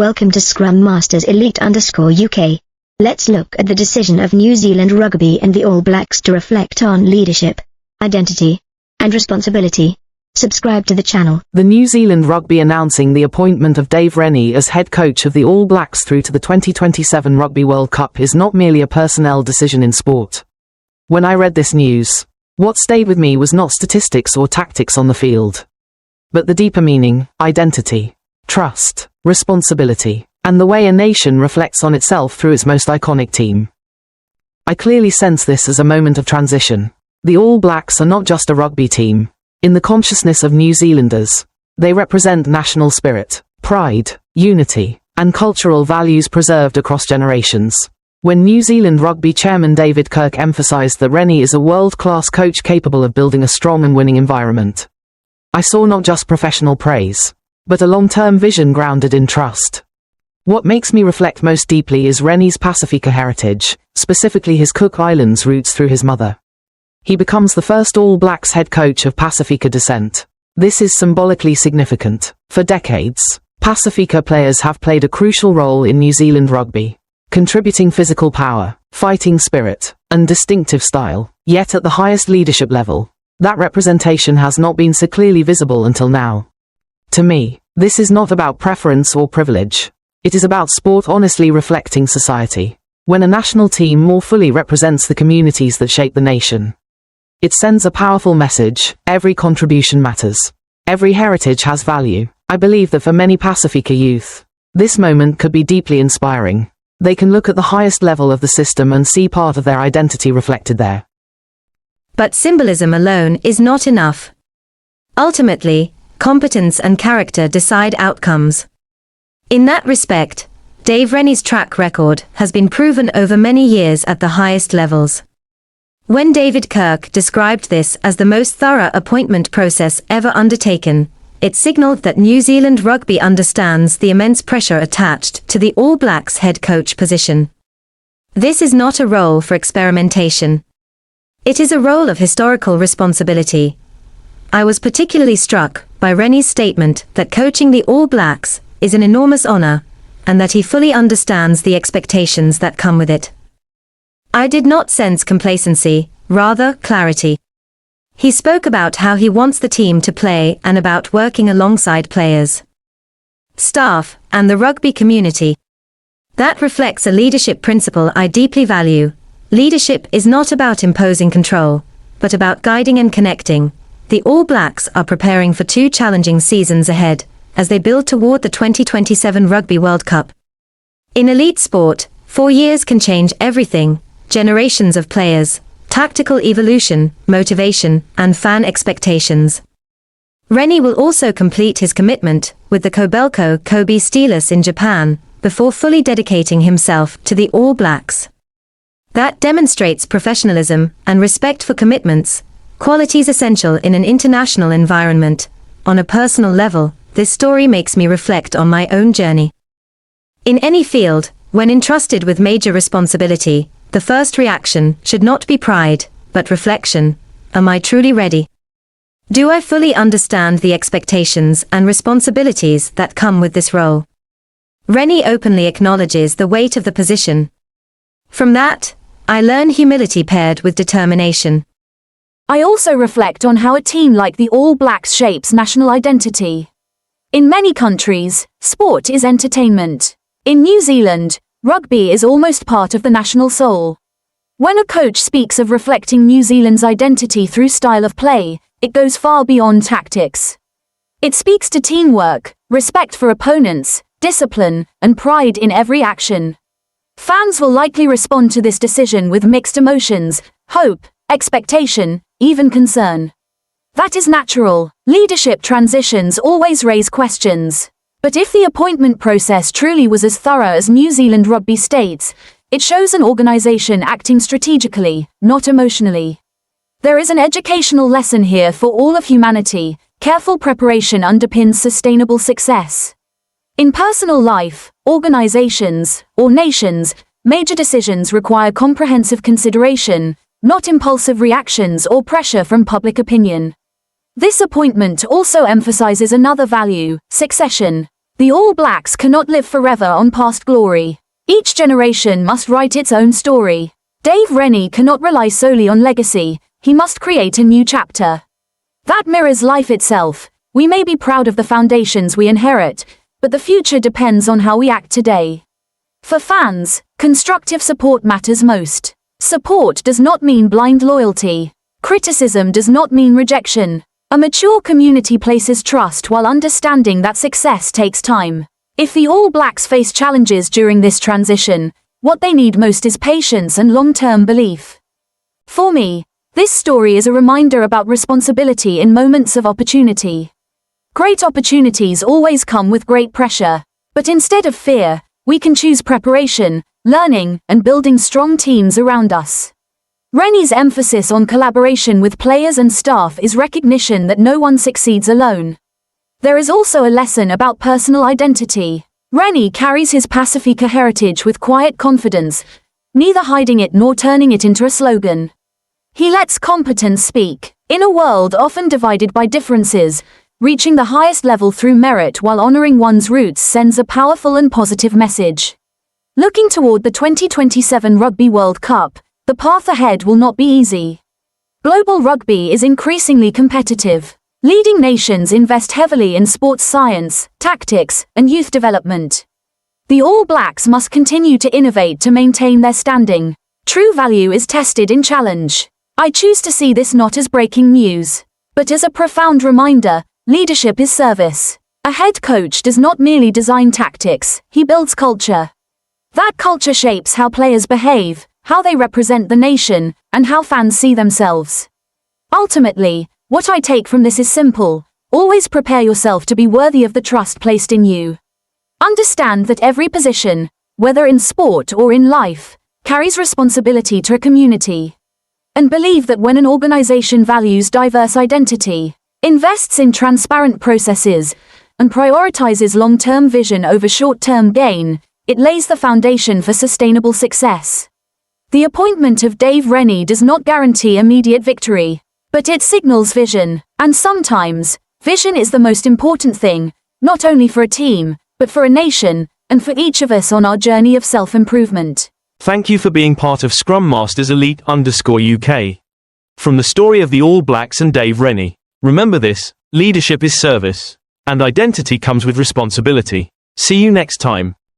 Welcome to Scrum Masters Elite_UK. Let's look at the decision of New Zealand Rugby and the All Blacks to reflect on leadership, identity, and responsibility. Subscribe to the channel. The New Zealand Rugby announcing the appointment of Dave Rennie as head coach of the All Blacks through to the 2027 Rugby World Cup is not merely a personnel decision in sport. When I read this news, what stayed with me was not statistics or tactics on the field, but the deeper meaning, identity, trust, responsibility, and the way a nation reflects on itself through its most iconic team. I clearly sense this as a moment of transition. The All Blacks are not just a rugby team. In the consciousness of New Zealanders, they represent national spirit, pride, unity, and cultural values preserved across generations. When New Zealand Rugby chairman David Kirk emphasized that Rennie is a world-class coach capable of building a strong and winning environment, I saw not just professional praise, but a long-term vision grounded in trust. What makes me reflect most deeply is Rennie's Pasifika heritage, specifically his Cook Islands roots through his mother. He becomes the first All Blacks head coach of Pasifika descent. This is symbolically significant. For decades, Pasifika players have played a crucial role in New Zealand rugby, contributing physical power, fighting spirit, and distinctive style. Yet at the highest leadership level, that representation has not been so clearly visible until now. To me, this is not about preference or privilege. It is about sport honestly reflecting society. When a national team more fully represents the communities that shape the nation, it sends a powerful message: every contribution matters. Every heritage has value. I believe that for many Pasifika youth, this moment could be deeply inspiring. They can look at the highest level of the system and see part of their identity reflected there. But symbolism alone is not enough. Ultimately, competence and character decide outcomes. In that respect, Dave Rennie's track record has been proven over many years at the highest levels. When David Kirk described this as the most thorough appointment process ever undertaken, it signaled that New Zealand Rugby understands the immense pressure attached to the All Blacks head coach position. This is not a role for experimentation. It is a role of historical responsibility. I was particularly struck by Rennie's statement that coaching the All Blacks is an enormous honor, and that he fully understands the expectations that come with it. I did not sense complacency, rather clarity. He spoke about how he wants the team to play and about working alongside players, staff, and the rugby community. That reflects a leadership principle I deeply value. Leadership is not about imposing control, but about guiding and connecting. The All Blacks are preparing for 2 challenging seasons ahead, as they build toward the 2027 Rugby World Cup. In elite sport, 4 years can change everything: generations of players, tactical evolution, motivation, and fan expectations. Rennie will also complete his commitment with the Kobelco Kobe Steelers in Japan, before fully dedicating himself to the All Blacks. That demonstrates professionalism and respect for commitments, qualities essential in an international environment. On a personal level, this story makes me reflect on my own journey. In any field, when entrusted with major responsibility, the first reaction should not be pride, but reflection. Am I truly ready? Do I fully understand the expectations and responsibilities that come with this role? Rennie openly acknowledges the weight of the position. From that, I learn humility paired with determination. I also reflect on how a team like the All Blacks shapes national identity. In many countries, sport is entertainment. In New Zealand, rugby is almost part of the national soul. When a coach speaks of reflecting New Zealand's identity through style of play, it goes far beyond tactics. It speaks to teamwork, respect for opponents, discipline, and pride in every action. Fans will likely respond to this decision with mixed emotions: hope, expectation, even concern. That is natural. Leadership transitions always raise questions. But if the appointment process truly was as thorough as New Zealand Rugby states, it shows an organization acting strategically, not emotionally. There is an educational lesson here for all of humanity: careful preparation underpins sustainable success. In personal life, organizations, or nations, major decisions require comprehensive consideration, not impulsive reactions or pressure from public opinion. This appointment also emphasizes another value: succession. The All Blacks cannot live forever on past glory. Each generation must write its own story. Dave Rennie cannot rely solely on legacy, he must create a new chapter. That mirrors life itself. We may be proud of the foundations we inherit, but the future depends on how we act today. For fans, constructive support matters most. Support does not mean blind loyalty. Criticism does not mean rejection. A mature community places trust while understanding that success takes time. If the All Blacks face challenges during this transition, what they need most is patience and long-term belief. For me, this story is a reminder about responsibility in moments of opportunity. Great opportunities always come with great pressure, but instead of fear, we can choose preparation, learning, and building strong teams around us. Rennie's emphasis on collaboration with players and staff is recognition that no one succeeds alone. There is also a lesson about personal identity. Rennie carries his Pasifika heritage with quiet confidence, neither hiding it nor turning it into a slogan. He lets competence speak. In a world often divided by differences, reaching the highest level through merit while honoring one's roots sends a powerful and positive message. Looking toward the 2027 Rugby World Cup, the path ahead will not be easy. Global rugby is increasingly competitive. Leading nations invest heavily in sports science, tactics, and youth development. The All Blacks must continue to innovate to maintain their standing. True value is tested in challenge. I choose to see this not as breaking news, but as a profound reminder: leadership is service. A head coach does not merely design tactics, he builds culture. That culture shapes how players behave, how they represent the nation, and how fans see themselves. Ultimately, what I take from this is simple: always prepare yourself to be worthy of the trust placed in you. Understand that every position, whether in sport or in life, carries responsibility to a community. And believe that when an organization values diverse identity, invests in transparent processes, and prioritizes long-term vision over short-term gain, it lays the foundation for sustainable success. The appointment of Dave Rennie does not guarantee immediate victory, but it signals vision, and sometimes, vision is the most important thing, not only for a team, but for a nation, and for each of us on our journey of self-improvement. Thank you for being part of Scrum Masters Elite_UK. From the story of the All Blacks and Dave Rennie, remember this: leadership is service, and identity comes with responsibility. See you next time.